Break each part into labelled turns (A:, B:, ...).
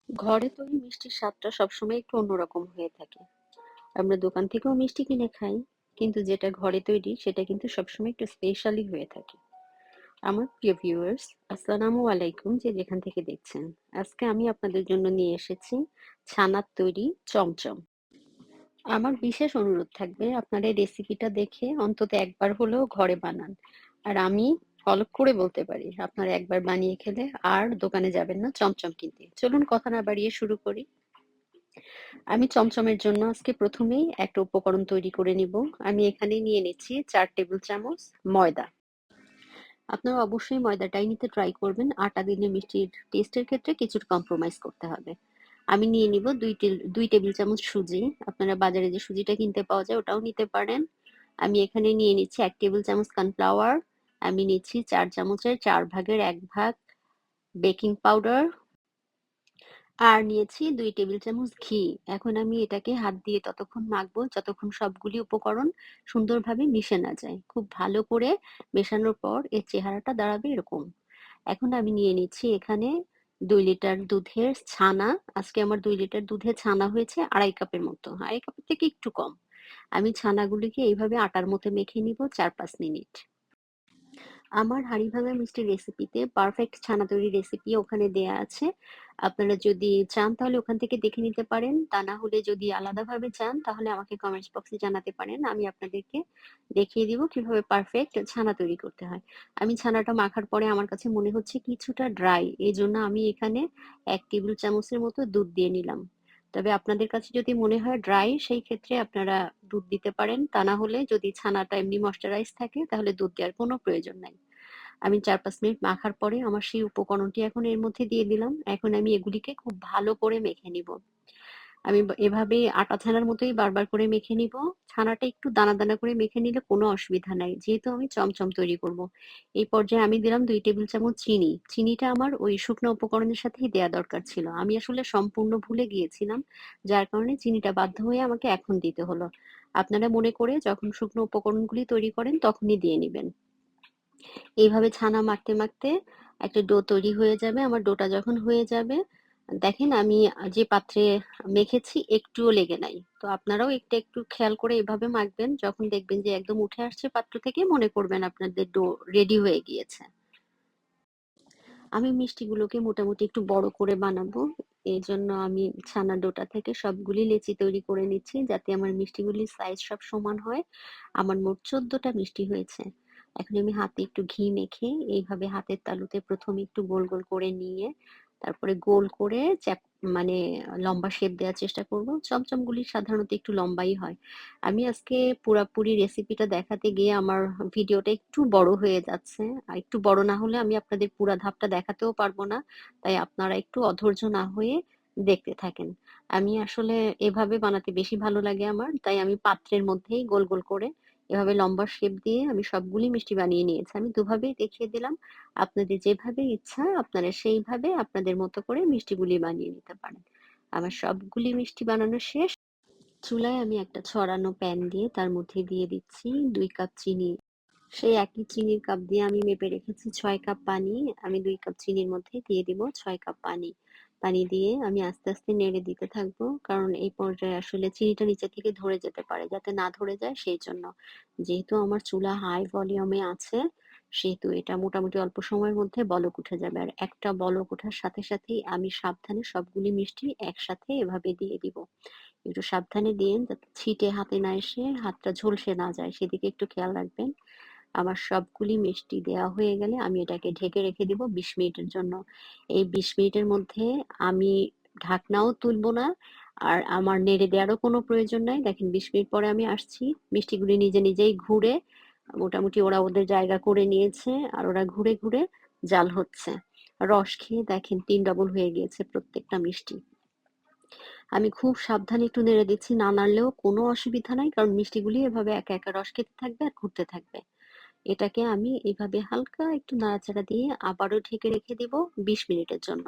A: ঘরে তৈরি মিষ্টির স্বাদটা সবসময় একটু অন্যরকম হয়ে থাকে। আমরা দোকান থেকেও মিষ্টি কিনে খাই, কিন্তু যেটা ঘরে তৈরি সেটা কিন্তু সবসময় একটু স্পেশালই হয়ে থাকে। আমার প্রিয় ভিউয়ার্স, আসসালামু আলাইকুম, যে যেখান থেকে দেখছেন। আজকে আমি আপনাদের জন্য নিয়ে এসেছি ছানার তৈরি চমচম। আমার বিশেষ অনুরোধ থাকবে, আপনারা এই রেসিপিটা দেখে অন্তত একবার হলেও ঘরে বানান। আর আমি অলক করে বলতে পারি, আপনারা একবার বানিয়ে খেলে আর দোকানে যাবেন না চমচম কিনতে। চলুন কথা না বাড়িয়ে শুরু করি। আমি চমচমের জন্য আজকে প্রথমেই একটা উপকরণ তৈরি করে নিব। আমি এখানে নিয়ে নিচ্ছি 4 টেবিল চামচ ময়দা। আপনারা অবশ্যই ময়দাটাই নিতে ট্রাই করবেন, আটা দিলে মিষ্টির টেস্টের ক্ষেত্রে কিছুটা কম্প্রোমাইজ করতে হবে। আমি নিয়ে নিব 2 টেবিল চামচ সুজি। আপনারা বাজারে যে সুজিটা কিনতে পাওয়া যায় ওটাও নিতে পারেন। আমি এখানে নিয়ে নিচ্ছি 1 টেবিল চামচ কর্নফ্লাওয়ার। আমি নিচ্ছি 4 চামচের 4 ভাগের 1 ভাগ বেকিং পাউডার। আর নিয়েছি 2 টেবিল চামচ ঘি। এখন আমি এটাকে হাত দিয়ে ততক্ষণ মাখবো যতক্ষণ সবগুলি উপকরণ সুন্দরভাবে মিশে না যায়। খুব ভালো করে মেশানোর পর এর চেহারাটা দাঁড়াবে এরকম। এখন আমি নিয়ে নিচ্ছি এখানে 2 লিটার দুধের ছানা। আজকে আমার 2 লিটার দুধের ছানা হয়েছে 2.5 কাপের মতো, 2.5 কাপের থেকে একটু কম। আমি ছানাগুলিকে এইভাবে আটার মতো মেখে নিব 4-5 মিনিট। আমার হাঁড়ি ভাঙা মিষ্টির রেসিপিতে পারফেক্ট ছানা তৈরির রেসিপি ওখানে দেয়া আছে। আপনারা যদি চান তাহলে ওখান থেকে দেখে নিতে পারেন। তা না হলে যদি আলাদাভাবে চান তাহলে আমাকে কমেন্টস বক্সে জানাতে পারেন। আমি আপনাদেরকে দেখিয়ে দিব কিভাবে পারফেক্ট ছানা তৈরি করতে হয়। আমি ছানাটা মাখার পরে আমার কাছে মনে হচ্ছে কিছুটা ড্রাই। এজন্য আমি এখানে 1 টেবিল চামচের মতো দুধ দিয়ে নিলাম। তবে আপনাদের কাছে যদি মনে হয় ড্রাই, সেই ক্ষেত্রে আপনারা দুধ দিতে পারেন। তা না হলে যদি ছানাটা এমনি ময়েশ্চারাইজ থাকে তাহলে দুধ দেওয়ার কোনো প্রয়োজন নাই। আমি 4-5 মিনিট মাখার পরে আমার সেই উপকরণটি এখন এর মধ্যে দিয়ে দিলাম। এখন আমি এগুলিকে খুব ভালো করে মেখে নিব। আমি এভাবে আটা ছানার মতোই বারবার করে মেখে নিব। ছানাটা একটু দানা দানা করে মেখে নিলে কোনো অসুবিধা নাই, যেহেতু আমি চমচম তৈরি করব। এই পর্যায়ে আমি দিলাম 2 টেবিল চামচ চিনি। চিনিটা আমার ওই শুকনো উপকরণের সাথেই দেয়া দরকার ছিল, আমি আসলে সম্পূর্ণ ভুলে গিয়েছিলাম, যার কারণে চিনিটা বাধ্য হয়ে আমাকে এখন দিতে হলো। আপনারা মনে করে যখন শুকনো উপকরণগুলি তৈরি করেন তখনই দিয়ে নিবেন। এইভাবে ছানা মাখতে মাখতে একটা ডো তৈরি হয়ে যাবে। আমার ডোটা যখন হয়ে যাবে, দেখেন আমি যে পাত্রে মেখেছি একটুও লেগে নাই। তো আপনারাও একটু একটু খেয়াল করে এভাবে মাখবেন। যখন দেখবেন যে একদম উঠে আসছে পাত্র থেকে, মনে করবেন আপনাদের ডো রেডি হয়ে গিয়েছে। আমি মিষ্টিগুলোকে মোটামুটি একটু বড় করে বানাবো। এই জন্য আমি ছানার ডোটা থেকে সবগুলি লেচি তৈরি করে নিচ্ছি, যাতে আমার মিষ্টিগুলির সাইজ সব সমান হয়। আমার মোট 14টা মিষ্টি হয়েছে। এখন আমি হাতে একটু ঘি মেখে এইভাবে হাতের তালুতে প্রথমে একটু গোল গোল করে নিয়ে তারপরে গোল করে মানে লম্বা শেপ দেওয়ার চেষ্টা করব। চমচমগুলি সাধারণত একটু লম্বাই হয়। আমি আজকে পুরাপুরি রেসিপিটা দেখাতে গিয়ে আমার ভিডিওটা একটু বড় হয়ে যাচ্ছে। আর একটু বড় না হলে আমি আপনাদের পুরা ধাপটা দেখাতেও পারবো না। তাই আপনারা একটু অধৈর্য না হয়ে দেখতে থাকেন। আমি আসলে এভাবে বানাতে বেশি ভালো লাগে আমার। তাই আমি পাত্রের মধ্যেই গোল গোল করে এভাবে লম্বা শেপ দিয়ে আমি সবগুলি মিষ্টি বানিয়ে নিয়েছি। আমি দুভাবেই দেখিয়ে দিলাম। আপনাদের যেভাবে ইচ্ছা আপনারা সেইভাবে আপনাদের মতো করে মিষ্টিগুলি বানিয়ে নিতে পারেন। আমার সবগুলি মিষ্টি বানানো শেষ। চুলায় আমি একটা ছড়ানো প্যান দিয়ে তার মধ্যে দিয়ে দিচ্ছি 2 কাপ চিনি। সেই একই চিনির কাপ দিয়ে আমি মেপে রেখেছি 6 কাপ পানি। আমি 2 কাপ চিনির মধ্যে দিয়ে দিব 6 কাপ পানি। পানি দিয়ে আমি আস্তে আস্তে নেড়ে দিতে থাকবো, কারণ এই পর্যায়ে আসলে চিনিটা নিচে থেকে ধরে যেতে পারে, যাতে না ধরে যায় সেই জন্য। যেহেতু আমার চুলা হাই ভলিউমে আছে, সেহেতু এটা মোটামুটি অল্প সময়ের মধ্যে বলক উঠে যাবে। আর একটা বলক ওঠার সাথে সাথেই আমি সাবধানে সবগুলি মিষ্টি একসাথে এভাবে দিয়ে দিব। একটু সাবধানে দিয়েন যাতে ছিটে হাতে না এসে হাতটা ঝলসে না যায়, সেদিকে একটু খেয়াল রাখবেন। আমার সবগুলি মিষ্টি দেওয়া হয়ে গেলে আমি এটাকে ঢেকে রেখে দিব 20 মিনিটের জন্য। এই 20 মিনিটের মধ্যে আমি ঢাকনাও তুলবো না, আর আমার নেড়ে দেওয়ারও কোনো প্রয়োজন নাই। দেখেন 20 মিনিট পরে আমি আসছি, মিষ্টিগুলি নিজে নিজেই ঘুরে মোটামুটি ওরা ওদের জায়গা করে নিয়েছে, আর ওরা ঘুরে ঘুরে জাল হচ্ছে। রস খেয়ে দেখেন 3 ডবল হয়ে গিয়েছে প্রত্যেকটা মিষ্টি। আমি খুব সাবধানে একটু নেড়ে দিচ্ছি, না নাড়লেও কোনো অসুবিধা নাই, কারণ মিষ্টিগুলি এভাবে একা একা রস খেতে থাকবে আর ঘুরতে থাকবে। এটাকে আমি এভাবে হালকা একটু নাড়াচাড়া দিয়ে আবারও ঢেকে রেখে দিব 20 মিনিটের জন্য।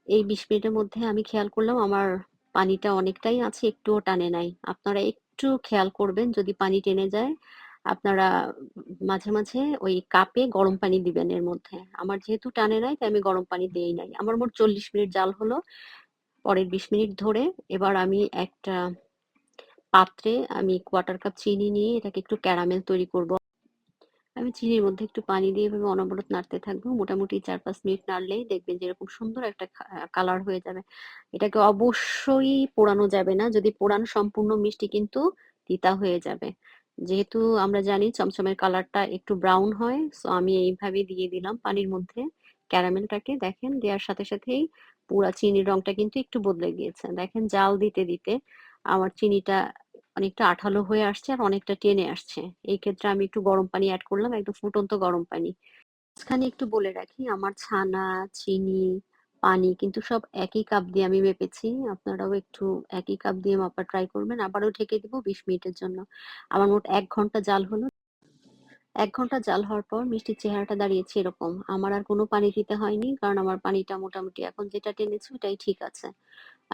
A: এই 20 মিনিটের মধ্যে আমি খেয়াল করলাম আমার পানিটা অনেকটাই আছে, একটুও টানে নাই। আপনারা একটু খেয়াল করবেন, যদি পানি টেনে যায় আপনারা মাঝে মাঝে ওই কাপে গরম পানি দিবেন এর মধ্যে। আমার যেহেতু টানে নাই তাই আমি গরম পানি দেই নাই। আমার মোট 40 মিনিট জাল হলো। পরের 20 মিনিট ধরে এবার আমি একটা পাত্রে আমি কোয়ার্টার কাপ চিনি নিয়ে এটাকে একটু ক্যারামেল তৈরি করব। আমি চিনির মধ্যে একটু পানি দিয়ে এভাবে অনবরত নাড়তে থাকবো। মোটামুটি 4-5 মিনিট নাড়লেই দেখবেন যে এরকম সুন্দর একটা কালার হয়ে যাবে। এটাকে অবশ্যই পোড়ানো যাবে না। যদি পোড়ান সম্পূর্ণ মিষ্টি কিন্তু তিতা হয়ে যাবে। যেহেতু আমরা জানি চমচমের কালারটা একটু ব্রাউন হয়, সো আমি এইভাবে দিয়ে দিলাম পানির মধ্যে ক্যারামেলটাকে। দেখেন দেওয়ার সাথে সাথেই পুরা চিনির রংটা কিন্তু একটু বদলে গিয়েছে। দেখেন জাল দিতে দিতে আমার চিনিটা অনেকটা আঠালো হয়ে আসছে আর অনেকটা টেনে আসছে। এই ক্ষেত্রে আমি একটু গরম পানি অ্যাড করলাম, একদম ফুটন্ত গরম পানি। মাঝখানে একটু বলে রাখি, আমার ছানা, চিনি, পানি কিন্তু সব একই কাপ দিয়ে আমি মেপেছি। আপনারাও একটু একই কাপ দিয়ে মাপার ট্রাই করবেন। আবারও ঢেকে দিব 20 মিনিটের জন্য। আমার মোট 1 ঘন্টা জাল হলো। 1 ঘন্টা জাল হওয়ার পর মিষ্টির চেহারাটা দাঁড়িয়েছে এরকম। আমার আর কোনো পানি দিতে হয়নি, কারণ আমার পানিটা মোটামুটি এখন যেটা টেনেছে ওটাই ঠিক আছে।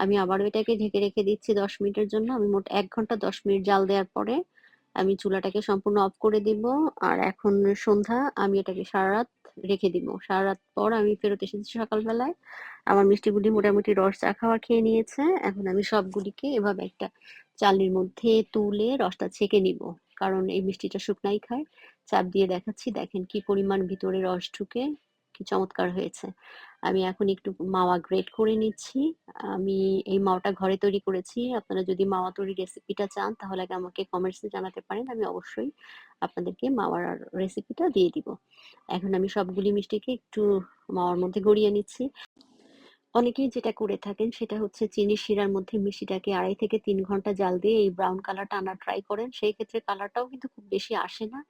A: আমি আবারও এটাকে ঢেকে রেখে দিচ্ছি 10 মিনিটের জন্য। আমি মোট 1 ঘন্টা 10 মিনিট জাল দেওয়ার পরে আমি চুলাটাকে সম্পূর্ণ অফ করে দিব। আর এখন সন্ধ্যা, আমি এটাকে সারা রাত রেখে দিব। সারা রাত পর আমি ফেরত এসেছি সকালবেলায়। আমার মিষ্টিগুলি মোটামুটি রস চা খাওয়া খেয়ে নিয়েছে। এখন আমি সবগুলিকে এভাবে একটা চালনির মধ্যে তুলে রসটা ছেঁকে নিব, কারণ এই মিষ্টিটা শুকনাই খায়। চাপ দিয়ে দেখাচ্ছি, দেখেন কি পরিমাণ ভিতরে রস ঢুকে, কি চমৎকার হয়েছে। আমি এখন একটু মাওয়া গ্রেট করে নিচ্ছি। আমি এই মাওয়াটা ঘরে তৈরি করেছি। আপনারা যদি মাওয়া তৈরির রেসিপিটা চান তাহলে আগে আমাকে কমেন্টসে জানাতে পারেন। আমি অবশ্যই আপনাদেরকে মাওয়ার রেসিপিটা দিয়ে দিব। এখন আমি সবগুলি মিষ্টিকে একটু মাওয়ার মধ্যে গড়িয়ে নিচ্ছি। অনেকেই যেটা করে থাকেন সেটা হচ্ছে চিনির শিরার মধ্যে মিষ্টিটাকে 2.5 থেকে 3 ঘন্টা জাল দিয়ে এই ব্রাউন কালারটা আনার ট্রাই করেন। সেই ক্ষেত্রে কালারটাও কিন্তু খুব বেশি আসে না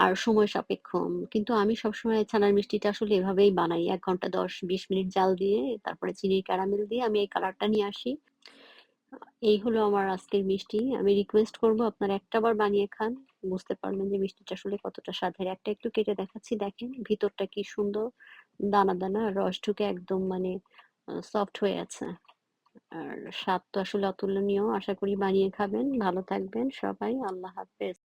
A: আর সময় সাপেক্ষ। কিন্তু আমি সবসময় ছানার মিষ্টিটা আসলে এভাবেই বানাই। 1 ঘন্টা 10-20 মিনিট জাল দিয়ে তারপরে চিনির ক্যারামেল দিয়ে আমি এই কালারটা নিয়ে আসি। এই হলো আমার আজকের মিষ্টি। আমি রিকোয়েস্ট করব আপনারা একটাবার বানিয়ে খান। বুঝতে পারবেন যে মিষ্টিটা আসলে কতটা স্বাদের। একটা একটু কেটে দেখাচ্ছি, দেখেন ভিতরটা কি সুন্দর দানা দানা রস ঢুকে একদম মানে সফট হয়ে আছে। আর স্বাদ তো আসলে অতুলনীয়। আশা করি বানিয়ে খাবেন। ভালো থাকবেন সবাই। আল্লাহ হাফেজ।